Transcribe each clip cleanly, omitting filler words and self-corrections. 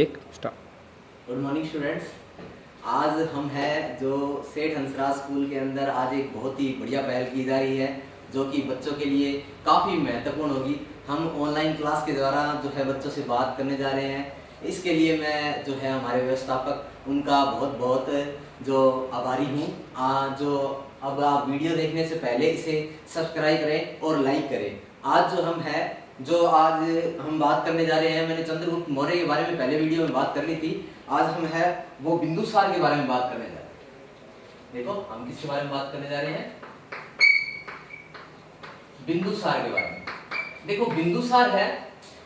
एक start. Good morning students. आज हम हैं जो सेठ हंसराज स्कूल के अंदर आज एक बहुत ही बढ़िया पहल की जा रही है जो कि बच्चों के लिए काफ़ी महत्वपूर्ण होगी। हम ऑनलाइन क्लास के द्वारा जो है बच्चों से बात करने जा रहे हैं। इसके लिए मैं जो है हमारे व्यवस्थापक उनका बहुत बहुत जो आभारी हूँ। जो अब आप वीडियो देखने से पहले इसे सब्सक्राइब करें और लाइक करें। आज आज हम बात करने जा रहे हैं, मैंने चंद्रगुप्त मौर्य के बारे में पहले वीडियो में बात कर ली थी। आज हम है वो बिंदुसार के बारे में बात करने जा रहे हैं। देखो हम किसके बारे में बात करने जा रहे हैं, बिंदुसार के बारे में। देखो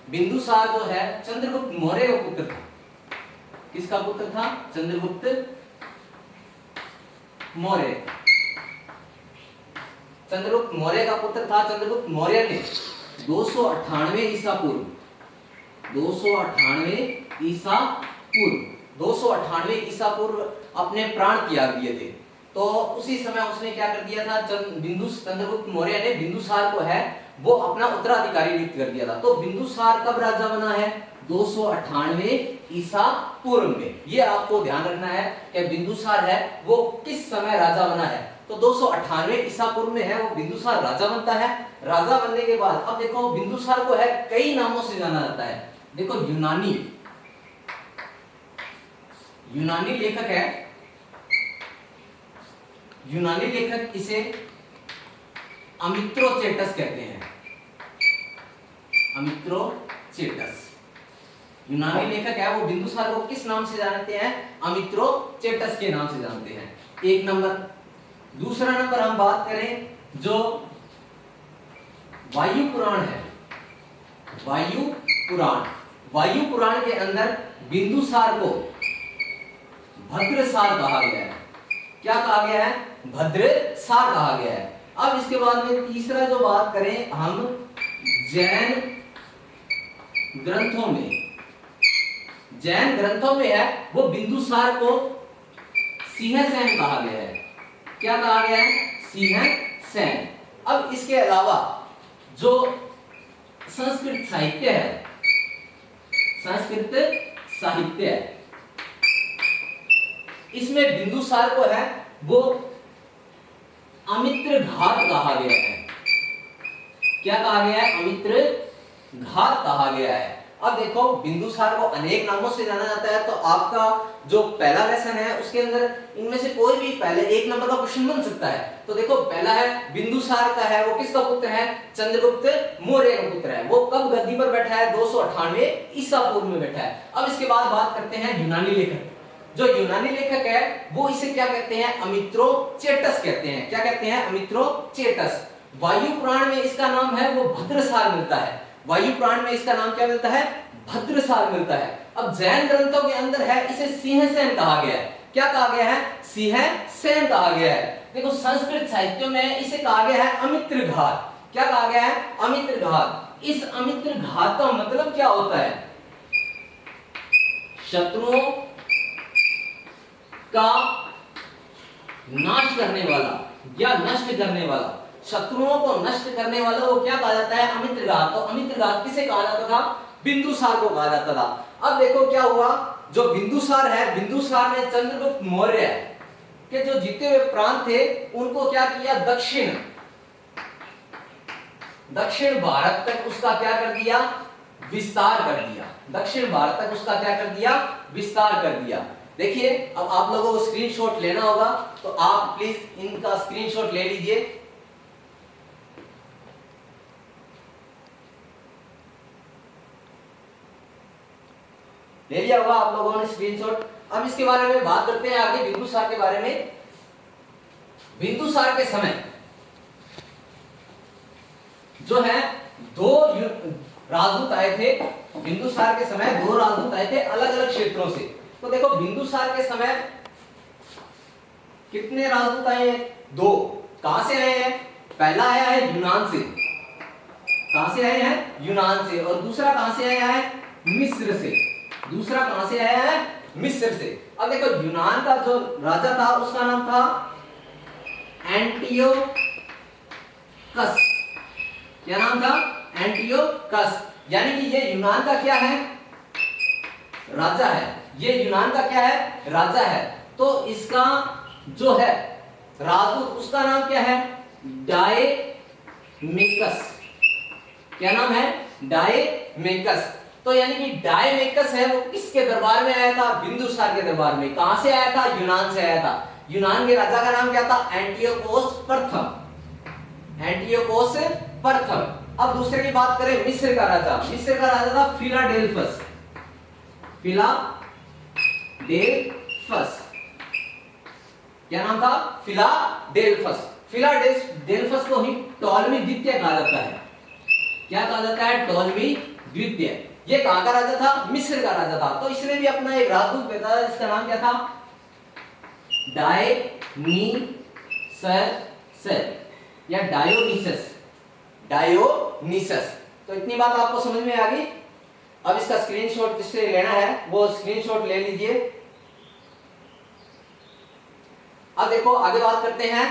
बिंदुसार जो है चंद्रगुप्त मौर्य का पुत्र था। किसका पुत्र था? चंद्रगुप्त मौर्य। चंद्रगुप्त मौर्य का पुत्र था। चंद्रगुप्त मौर्य ने 298 ईसा पूर्व 298 ईसा पूर्व अपने प्राण त्याग दिए थे। तो उसी समय उसने क्या कर दिया था, चंद्रगुप्त मौर्य ने बिंदुसार को है वो अपना उत्तराधिकारी नियुक्त कर दिया था। तो बिंदुसार कब राजा बना है? 298 ईसा पूर्व में। ये आपको ध्यान रखना है कि बिंदुसार है वो किस समय राजा बना है। तो 298 ईसा पूर्व में है वो बिंदुसार राजा बनता है। राजा बनने के बाद अब देखो बिंदुसार को है कई नामों से जाना जाता है। देखो यूनानी लेखक है। यूनानी लेखक इसे अमित्रोचेटस कहते हैं। अमित्रोचेटस यूनानी लेखक है वो बिंदुसार को किस नाम से जानते हैं? अमित्रोचेटस के नाम से जानते हैं। एक नंबर। दूसरा नंबर हम बात करें जो वायु पुराण है। वायु पुराण के अंदर बिंदुसार को भद्रसार कहा गया है। क्या कहा गया है? भद्रसार कहा गया है। अब इसके बाद में तीसरा जो बात करें हम जैन ग्रंथों में है वो बिंदुसार को सिंहसेन कहा गया है। क्या कहा गया है? सिंहसेन। अब इसके अलावा जो संस्कृत साहित्य है इसमें बिंदुसार को है वो अमित्रघात कहा गया है। क्या कहा गया है? अमित्रघात कहा गया है। अब देखो बिंदुसार को अनेक नामों से जाना जाता है। तो आपका जो पहला लेसन है उसके अंदर इनमें से कोई भी पहले एक नंबर का क्वेश्चन बन सकता है। तो देखो पहला है बिंदुसार का है वो किसका पुत्र है? चंद्रगुप्त मौर्य का पुत्र है। वो कब गद्दी पर बैठा है? 298 ईसा पूर्व में बैठा है। अब इसके बाद बात करते हैं यूनानी लेखक। जो यूनानी लेखक है वो इसे क्या कहते हैं? अमित्रोचेटस कहते हैं। क्या कहते हैं? अमित्रोचेटस। वायु पुराण में इसका नाम है वो भद्रसार मिलता है। वायु पुराण में इसका नाम क्या मिलता है? भद्रसार मिलता है। अब जैन ग्रंथों के अंदर है इसे सिंहसेन कहा गया है। क्या कहा गया है? सिंहसेन कहा गया है। देखो संस्कृत साहित्य में इसे कहा गया है अमित्रघात। क्या कहा गया है? अमित्रघात। इस अमित्रघात का मतलब क्या होता है? शत्रुओं का नाश करने वाला या नष्ट करने वाला। शत्रुओं को नष्ट करने वाला वो क्या कहा जाता है? अमित्रघात। तो अमित्रघात किसे कहा जाता था? बिंदुसार को कहा जाता था। अब देखो क्या हुआ, जो बिंदुसार है बिंदुसार ने चंद्रगुप्त मौर्य के जो जीते हुए प्रांत थे उनको क्या किया? दक्षिण भारत तक उसका क्या कर दिया? विस्तार कर दिया। दक्षिण भारत तक उसका क्या कर दिया? विस्तार कर दिया। देखिए अब आप लोगों को स्क्रीनशॉट लेना होगा तो आप प्लीज इनका स्क्रीनशॉट ले लीजिए। ले लिया होगा आप लोगों ने स्क्रीनशॉट। अब इसके बारे में बात करते हैं आगे बिंदुसार के बारे में। बिंदुसार के समय जो है दो राजदूत आए थे। बिंदुसार के समय दो राजदूत आए थे अलग अलग क्षेत्रों से। तो देखो बिंदुसार के समय कितने राजदूत आए हैं? दो। कहां से आए हैं? पहला आया है यूनान से। कहां से आए हैं? यूनान से। और दूसरा कहां से आया है? मिस्र से। दूसरा कहां से आया है? मिस्र से। अब देखो यूनान का जो राजा था उसका नाम था एंटियोकस। क्या नाम था? एंटियोकस। यानी कि ये यूनान का क्या है? राजा है, ये यूनान का क्या है, राजा है। तो इसका जो है राजदूत, उसका नाम क्या है, डायमेकस। क्या नाम है, डायमेकस। तो यानी कि डायमेकस है वो किसके दरबार में आया था, बिंदुसार के दरबार में। कहां से आया था, यूनान से आया था। यूनान के राजा का नाम क्या था, एंटियोकोस प्रथम, एंटियोकोस प्रथम। अब दूसरे की बात करें, मिस्र का राजा, मिस्र का राजा था फिलाडेल्फस, फिलाडेल्फस। क्या नाम था, फिलाडेल्फस। फिलाडेल्फस को ही टॉलमी द्वितीय कहा जाता है। क्या कहा जाता है, टॉलमी द्वितीय। ये कहां का राजा था, मिस्र का राजा था। तो इसने भी अपना एक राजदूत भेजा था, इसका नाम क्या था, डायनीसस या डायोनिसस, डायोनिसस। तो इतनी बात आपको समझ में आ गई। अब इसका स्क्रीनशॉट जिससे लेना है वो स्क्रीनशॉट ले लीजिए। अब देखो आगे बात करते हैं।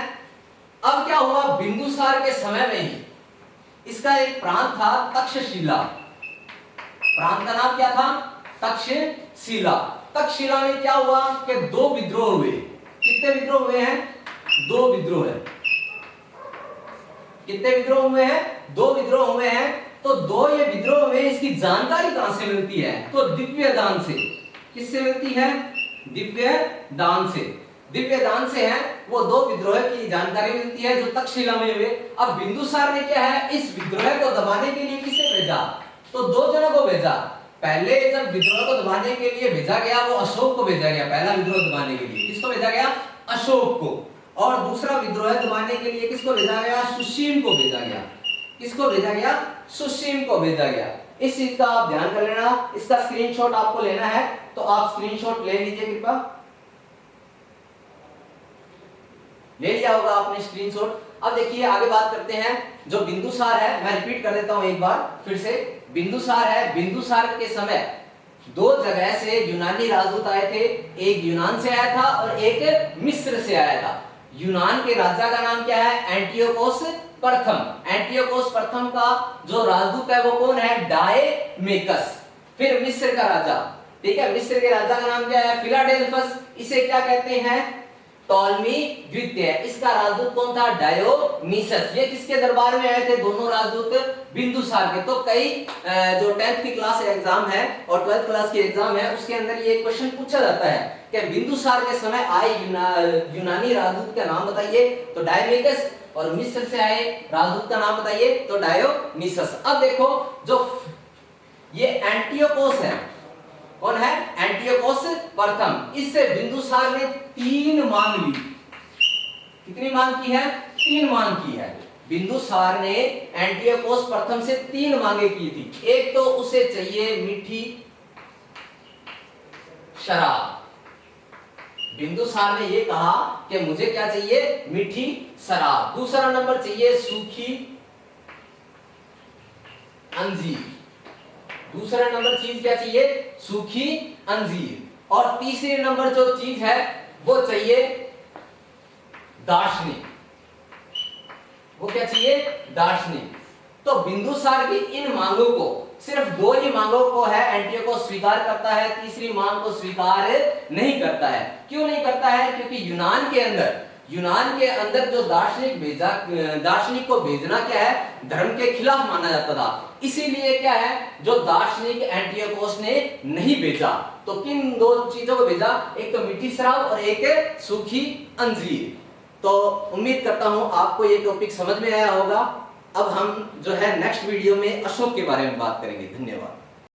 अब क्या हुआ, बिंदुसार के समय में ही इसका एक प्रांत था तक्षशिला। प्रांत का नाम क्या था, तक्षशिला। तक्षशिला में क्या हुआ कि दो विद्रोह हुए। कितने विद्रोह हुए हैं, दो विद्रोह है। कितने विद्रोह हुए हैं, दो विद्रोह हुए हैं। तो दो ये विद्रोह में इसकी जानकारी कहां से मिलती है, तो दिव्य दान से। किससे मिलती है, दिव्य दान से। दिव्य दान से है वो दो विद्रोह की जानकारी मिलती है जो तक्षशिला में हुए। अब बिंदुसार ने क्या है, इस विद्रोह को दबाने के लिए किसे भेजा, तो दो जनों को भेजा। पहले जब विद्रोह को दबाने के लिए भेजा गया वो अशोक को भेजा गया, पहला विद्रोह दबाने के लिए किसको भेजा गया, अशोक को। और दूसरा विद्रोह दबाने के लिए किसको भेजा गया, सुसीम को भेजा गया। किसको भेजा गया, सुसीम को भेजा गया। इस चीज का आप ध्यान कर लेना। इसका स्क्रीनशॉट आपको लेना है तो आप स्क्रीनशॉट ले लीजिए कृपया। ले लिया होगा आपने स्क्रीनशॉट। अब देखिए आगे बात करते हैं। जो बिंदुसार है, मैं रिपीट कर देता हूं एक बार फिर से। बिंदुसार है, बिंदुसार के समय दो जगह से यूनानी राजदूत आए थे। एक यूनान से आया था और एक मिस्र से आया था। यूनान के राजा का नाम क्या है, एंटियोकोस प्रथम। एंटियोकोस प्रथम का जो राजदूत है वो कौन है, डायमेकस। फिर मिस्र का राजा, ठीक है, मिस्र के राजा का नाम क्या है, फिलाडेल्फस। इसे क्या कहते हैं, टॉलमी द्वितीय। इसका राजदूत कौन था, डायोनिसस। ये किसके दरबार में आए थे, दोनों राजदूत बिंदुसार के। तो कई जो 10th की क्लास एग्जाम है और 12th क्लास की एग्जाम है उसके अंदर ये क्वेश्चन पूछा जाता है कि बिंदुसार के समय आए यूनानी राजदूत का नाम बताइए, तो डायमेकस। और मिस्र से आए राजदूत का नाम बताइए, तो डायोनिसस। अब देखो जो ये एंटियोकोस है, कौन है, एंटियोकोस प्रथम। इससे बिंदुसार ने 3 मांग ली। कितनी मांग की है, 3 मांग की है। बिंदुसार ने एंटियोकोस प्रथम से 3 मांगे की थी। एक तो उसे चाहिए मीठी शराब। बिंदुसार ने ये कहा कि मुझे क्या चाहिए, मीठी शराब। दूसरा नंबर चाहिए सूखी अंजीर। दूसरा नंबर चीज क्या चाहिए, सूखी अंजीर। और तीसरे नंबर जो चीज है वो चाहिए दार्शनिक। वो क्या चाहिए, दार्शनिक। तो बिंदुसार की इन मांगों को, सिर्फ 2 ही मांगों को है एंटियोकोस स्वीकार करता है, तीसरी मांग को स्वीकार नहीं करता है। क्यों नहीं करता है, क्योंकि यूनान के अंदर जो दार्शनिक को भेजना क्या है, धर्म के खिलाफ माना जाता था। इसीलिए क्या है, जो दार्शनिक एंटियोकोस ने नहीं भेजा। तो किन 2 चीजों को भेजा, एक तो मीठी शराब और एक सूखी अंजीर। तो उम्मीद करता हूं आपको ये टॉपिक समझ में आया होगा। अब हम जो है नेक्स्ट वीडियो में अशोक के बारे में बात करेंगे। धन्यवाद।